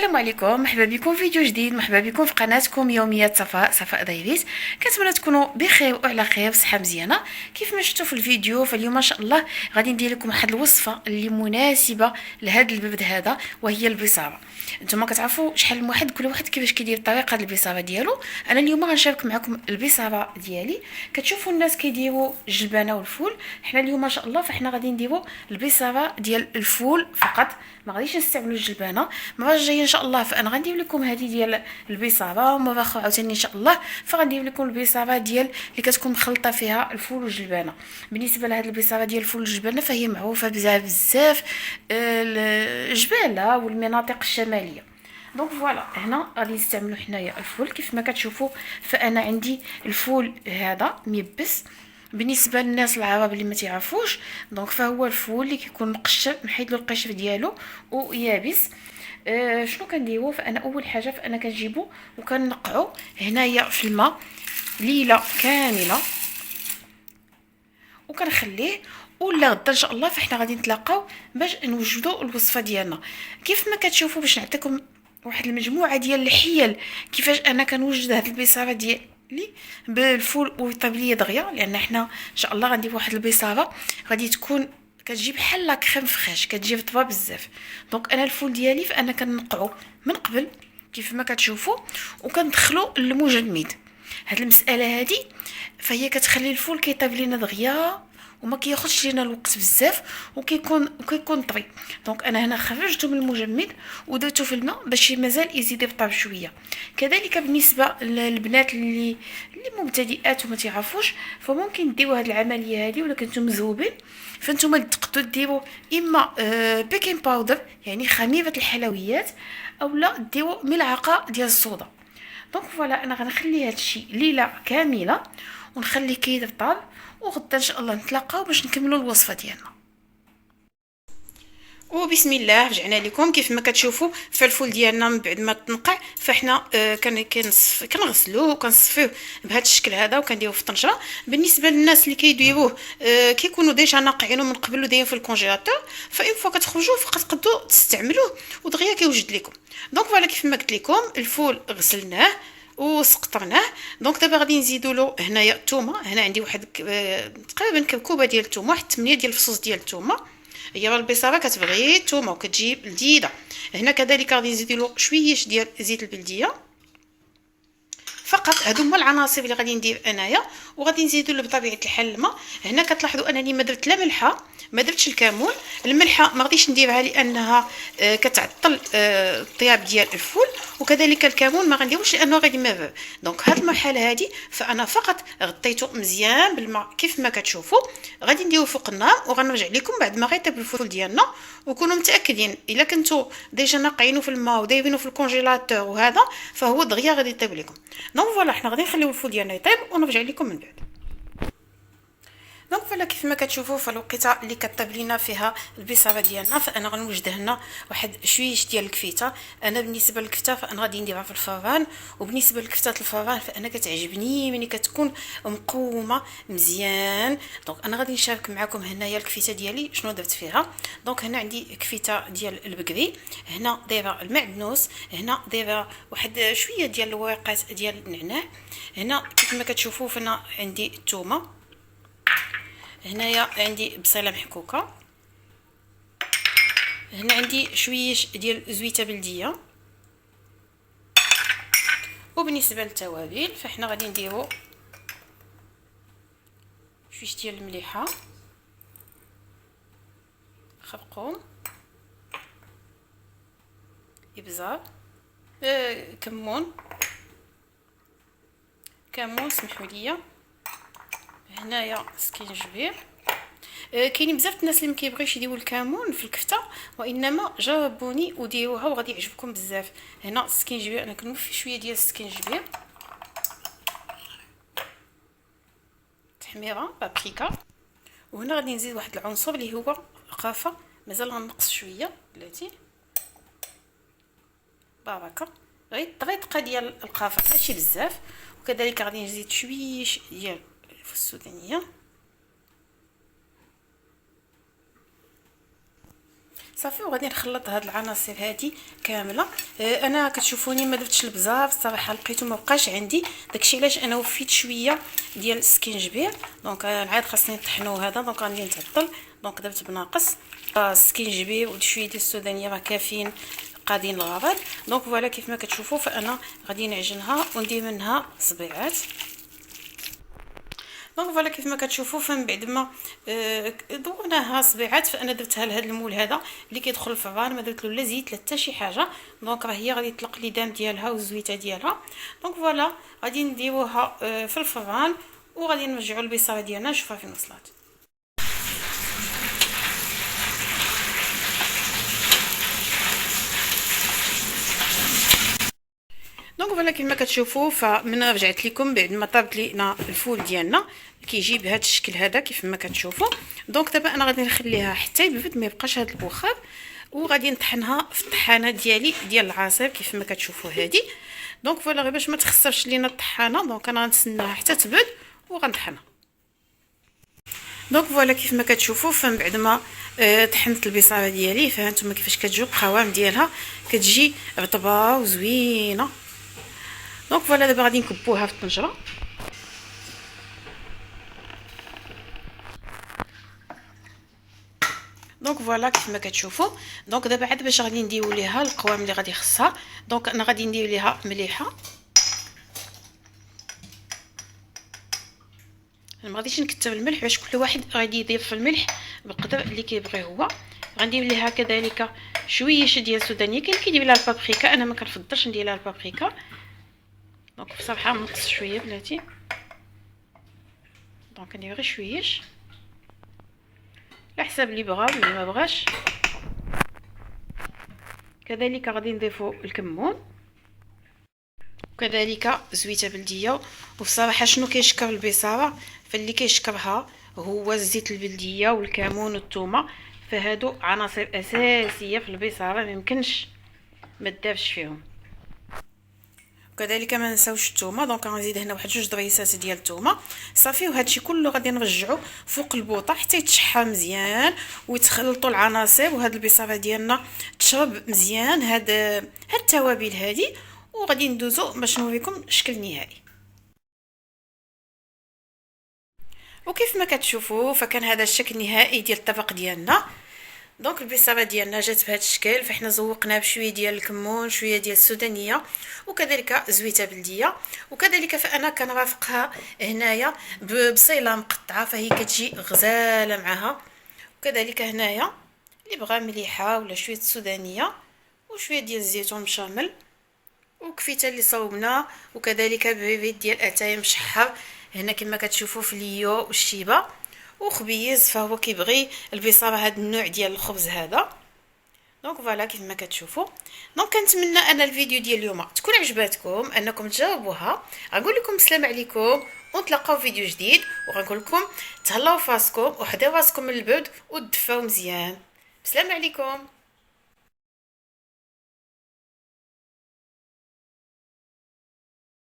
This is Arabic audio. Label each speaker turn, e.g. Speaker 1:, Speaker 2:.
Speaker 1: السلام عليكم، مرحبا بكم في فيديو جديد. مرحبا بكم في قناتكم يوميات صفاء دايريز. كنتمنى تكونوا بخير وعلى خير بصحه مزيانه. كيف ما شفتوا في الفيديو، فاليوم ما شاء الله غادي ندير لكم واحد الوصفه اللي مناسبه لهذا البرد هذا، وهي البصاره. نتوما كتعرفوا شحال من واحد كل واحد كيفاش كيدير طريقه البصاره ديالو. انا اليوم غنشارك معكم البصاره ديالي. كتشوفوا الناس كيديروا الجلبانه والفول، حنا اليوم ما شاء الله فاحنا غادي نديروا البصاره ديال الفول فقط، ما غاديش نستعملوا الجلبانه. المره الجايه ان شاء الله فانا غندير لكم هذه ديال البصاره، ومره اخرى عاوتاني ان شاء الله فغندير لكم البصاره ديال اللي كتكون مخلطه فيها الفول والجلبانه. بالنسبه لهذه البصاره ديال الفول والجلبانه فهي معروفه بزاف الجباله والمناطق الشماليه. دونك فوالا هنا غادي نستعملوا حنايا الفول كيف ما كتشوفوا. فانا عندي الفول هذا ميبس. بالنسبه للناس العرب اللي ما تعرفوش، دونك فهو الفول اللي كيكون مقشر، نحيد له القشر ديالو ويابس. شنو كنديروا؟ فانا اول حاجه فانا كنجيبو وكنقعو هنايا في الماء ليله كامله وكنخليه، ولا غدا ان شاء الله فاحنا غادي نتلاقاو باش نوجدوا الوصفه ديالنا. كيف ما كتشوفوا باش نعطيكم واحد المجموعه ديال الحيل كيفاش انا كنوجد هذه البصاره ديالي بالفول ويطيب ليا دغيا، لان حنا ان شاء الله غندير واحد البصاره غادي تكون كتجي بحال لا كريم فريش، كتجي رطبه بزاف. دونك انا الفول ديالي فانا كنقعو من قبل كيف ما كتشوفوا، وكندخلو المجمد. هاد المساله هادي فهي كتخلي الفول كيطيب لينا دغيا وما كياخذش لينا الوقت بزاف، وكيكون طري. دونك انا هنا خرجته من المجمد ودرته في الماء باش مازال يزيد يطاب شويه. كذلك بالنسبه للبنات اللي مبتدئات وما تعرفوش، فممكن ديروا هذه العمليه هذه، ولا كنتم مزوبين فانتم تقدروا ديروا اما بيكين باودر يعني خميره الحلويات، او لا ديروا ملعقه ديال الصودا. دونك فوالا انا غنخلي هذا الشيء ليله كامله ونخليه كيطاب، وغدا ان شاء الله نتلاقاو باش نكملوا الوصفه ديالنا. وبسم الله رجعنا لكم. كيف ما كتشوفوا فالفول ديالنا من بعد ما تنقع فاحنا كنغسلوه وكنصفيوه بهذا الشكل هذا وكنديروه في الطنجره. بالنسبه للناس اللي كيديروه كيكونوا ديجا ناقعينه من قبل ودايرين في الكونجيلاتور، فاين فوا كتخرجوه فكتقدروا تستعملوه ودغيا كيوجد لكم. دونك فوالا كيف ما قلت لكم الفول غسلناه وسقطرناه. دونك دابا غادي نزيدوا له هنايا الثومه. هنا عندي واحد تقريبا كبكوبه ديال الثومه، واحد 8 ديال الفصوص ديال الثومه. هي البصاره كتبغي الثومه وكتجيب لذيذه. هنا كذلك غادي نزيدوا له شويه ديال زيت البلديه فقط. هادو هما العناصر اللي غادي ندير انايا، وغادي نزيدوا له بطبيعه الحال الماء. هنا كتلاحظوا انني ما درت لا ملحه، ما درتش الكمون. الملحه ما غاديش نديرها لانها كتعطل الطياب ديال الفول، وكذلك الكمون ما غنديروش لانه غادي يمرر. دونك هاد المرحله هادي فانا فقط غطيته مزيان بالماء كيف ما كتشوفوا. غادي نديرو فوق النار وغنرجع لكم بعد ما غيطيب الفول ديالنا. وكونوا متاكدين الا كنتو ديجا ناقعينه في الماء ودايرينه في الكونجيلاتور وهذا فهو دغيا غادي يطيب لكم. دونك فوالا حنا غادي نخليو الفول ديالنا يطيب ونرجع لكم من بعد. دونك فوالا كيف ما كتشوفوا فالوقيته اللي كطيب لينا فيها البصاره ديالنا فانا غنوجد هنا واحد شويه ديال الكفته. انا بالنسبه للكفته فانا غادي نديرها في الفران، وبالنسبه لكفته الفران فانا كتعجبني ملي كتكون مقومه مزيان. دونك انا غادي نشارك معكم هنايا الكفته ديالي شنو درت فيها. دونك هنا عندي كفته ديال البقري، هنا دايره المعدنوس، هنا دايره واحد شويه ديال الورقات ديال النعناع. هنا كيف ما كتشوفوا فانا عندي الثومه، هنايا عندي بصله محكوكه، هنا عندي شويه ديال زويته بلديه. وبالنسبه للتوابل فاحنا غادي نديرو شويه ديال المليحه، خرقوم، ابزار، كمون سمحوا لي، هنايا سكينجبير. كاينين بزاف الناس اللي ما كيبغيوش يديروا الكمون في الكفته، وانما جربوني وديروها وغادي يعجبكم بزاف. هنا السكينجبير انا كنوفي شويه ديال السكينجبير، تحميره بابريكا. وهنا غادي نزيد واحد العنصر اللي هو قرفه، مازال غنقص شويه بلاتي بركه، غير دقه ديال القرفه ماشي بزاف. وكذلك غادي نزيد شويه ديال السودانيه صافي وغادي نخلط هاد العناصر هادي كامله. انا كتشوفوني ما درتش البزاف الصراحه، لقيتو ما بقاش عندي، داكشي علاش انا وفيت شويه ديال السكينجبير. دونك نعاد خاصني نطحنو هذا، دونك غادي نتعطل، دونك درت بناقص السكينجبير وشويه ديال السودانيه راه كافيين قادين الغرض. دونك فوالا كيف ما كتشوفوا، فانا غادي نعجنها وندير منها صبيعات. دونك فوالا كيف ما كتشوفوا، فمن بعد ما ضربناها صبيعات، فانا درتها لهذا المول هذا اللي كيدخل الفران، ما درت له لا زيت لا حتى شي حاجه. دونك راه هي غادي تطلق لي دام ديالها والزويته ديالها. دونك فوالا غادي نديروها في الفران، وغادي نرجعوا البصاره ديالنا نشوفها فين وصلت. دونك فوالا كما كتشوفوا، فمن رجعت لكم بعد ما طابت لينا الفول ديالنا كيجي بهذا الشكل هذا كيف ما كتشوفوا. دونك دابا انا غادي نخليها حتى يبرد ما يبقاش هذا البخار، وغادي نطحنها في الطحانه ديالي ديال العصير كيف ما كتشوفوا هذه. دونك فوالا غير باش ما تخسرش لينا الطحانه، دونك انا غنتسناها حتى تبرد وغنطحنها. دونك فوالا كيف ما كتشوفوا، فمن بعد ما طحنت البصاره ديالي، فهانتوما كيفاش كتجي القوام ديالها، كتجي رطبه وزوينه. دونك فوالا دابا غادي نكبوها في الطنجره. دونك فوالا كيف ما كتشوفوا. دونك دابا عاد باش غادي نديروا ليها القوام اللي غادي خصها. دونك انا غادي ندير ليها مليحه، ما غاديش نكثر الملح باش كل واحد غادي يضيف الملح بالقدر اللي كيبغي هو. غندير ليها كذلك شويه ديال السودانيه، كاين اللي كيدير لها البابريكا، انا ما كنفضلش ندير لها البابريكا. دونك بصراحه نقص شويه بلاتي، دونك ندير غير شويش على حساب اللي بغا واللي ما بغاش. كذلك غادي نضيفوا الكمون وكذلك زويته بلديه. وبصراحه شنو كيشكر البصاره، فاللي كيشكرها هو الزيت البلديه والكمون والثومه، فهادو عناصر اساسيه في البصاره ما يمكنش ما تدافش فيهم. وكذلك ما نساوش الثومه. دونك غنزيد هنا واحد جوج ضريسات ديال الثومه صافي. وهادشي كله غادي نرجعو فوق البوطه حتى يتشحى مزيان ويتخلطوا العناصر، وهاد البصاره ديالنا تشرب مزيان هاد التوابل هادي. وغادي ندوزو باش نوريكم الشكل النهائي. وكيف ما كتشوفوا، فكان هذا الشكل النهائي ديال الطبق ديالنا. دونك البصاره ديالنا جات بهذا الشكل، فاحنا زوقناها بشويه ديال الكمون، شويه ديال السودانيه، وكذلك زويته بلديه. وكذلك فانا كنرافقها هنايا ببصيله مقطعه، فهي كتجي غزاله معها. وكذلك هنايا اللي بغى مليحه ولا شويه السودانيه وشويه ديال الزيتون مشامل، وكفيته اللي صوبنا. وكذلك بريفيت ديال اتاي مشحر هنا كما كتشوفوا في ليو والشيبه وخبيز، فهو كيبغي البصاره هذا النوع ديال الخبز هذا. دونك فوالا كيف ما كتشوفوا. دونك كنتمنى ان الفيديو ديال اليوم تكون عجباتكم، انكم تجاوبوها. غنقول لكم السلام عليكم ونتلاقاو في فيديو جديد، وغنقول لكم تهلاو فاسكم وحداو راسكم من البرد ودفاو مزيان. السلام عليكم.